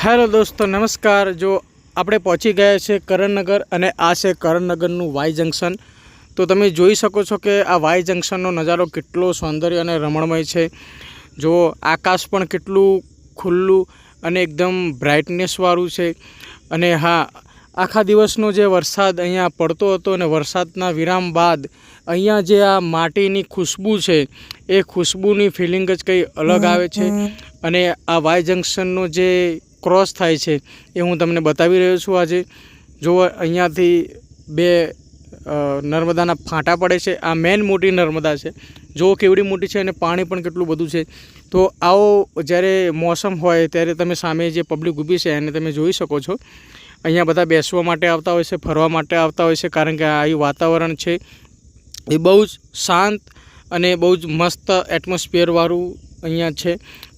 Hello दोस्तों नमस्कार। जो આપણે પહોંચી ગયા છે કરણનગર અને આ છે કરણનગરનું વાય જંક્શન। તો તમે જોઈ શકો છો કે આ વાય જંક્શનનો નજારો કેટલો સૌંદર્ય અને રમણમય છે। જો આકાશ પણ કેટલું ખુલ્લું અને એકદમ બ્રાઇટનેસવાળું છે। અને હા, આખા દિવસનો જે વરસાદ અહીંયા પડતો હતો અને વરસાદના વિરામ બાદ અહીંયા જે આ માટીની ખુશ્બુ છે એ ખુશ્બુની ફિલિંગ જ કંઈ અલગ આવે છે। અને આ વાય જંક્શનનો જે ક્રોસ થાય છે એ હું તમને બતાવી રહ્યો છું આજે। જો અહીંયાથી બે નર્મદાના ફાંટા પડે છે। આ મેન મોટી નર્મદા છે, જો કેવડી મોટી છે અને પાણી પણ કેટલું બધું છે। તો આવો જ્યારે મોસમ હોય ત્યારે તમે સામે જે પબ્લિક ઊભી છે એને તમે જોઈ શકો છો। અહીંયા બધા બેસવા માટે આવતા હોય છે, ફરવા માટે આવતા હોય છે, કારણ કે આ વાતાવરણ છે એ બહુ જ શાંત અને બહુ જ મસ્ત એટમોસ્ફિયરવાળું અહીંયા છે।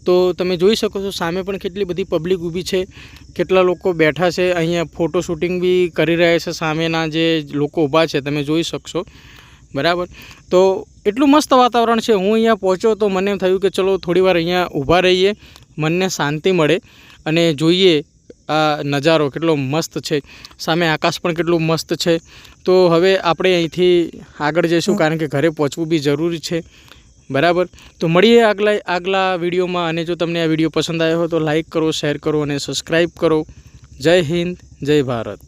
તો તમે જોઈ શકો છો સામે પણ કેટલી બધી પબ્લિક ઊભી છે, કેટલા લોકો બેઠા છે, અહીંયા ફોટો શૂટિંગ બી કરી રહ્યા છે। સામેના જે લોકો ઊભા છે તમે જોઈ શકશો, બરાબર। તો એટલું મસ્ત વાતાવરણ છે। હું અહીંયા પહોંચ્યો તો મને એમ થયું કે ચલો થોડી વાર અહીંયા ઊભા રહીએ, મનને શાંતિ મળે અને જોઈએ આ નજારો કેટલો મસ્ત છે। સામે આકાશ પણ કેટલું મસ્ત છે। તો હવે આપણે અહીંથી આગળ જઈશું, કારણ કે ઘરે પહોંચવું બી જરૂરી છે, બરાબર। તો મળીએ આગલા વિડીયોમાં। અને જો તમને આ વિડીયો પસંદ આવ્યો હોય તો લાઈક કરો, શેર કરો અને સબસ્ક્રાઈબ કરો। જય હિન્દ, જય ભારત।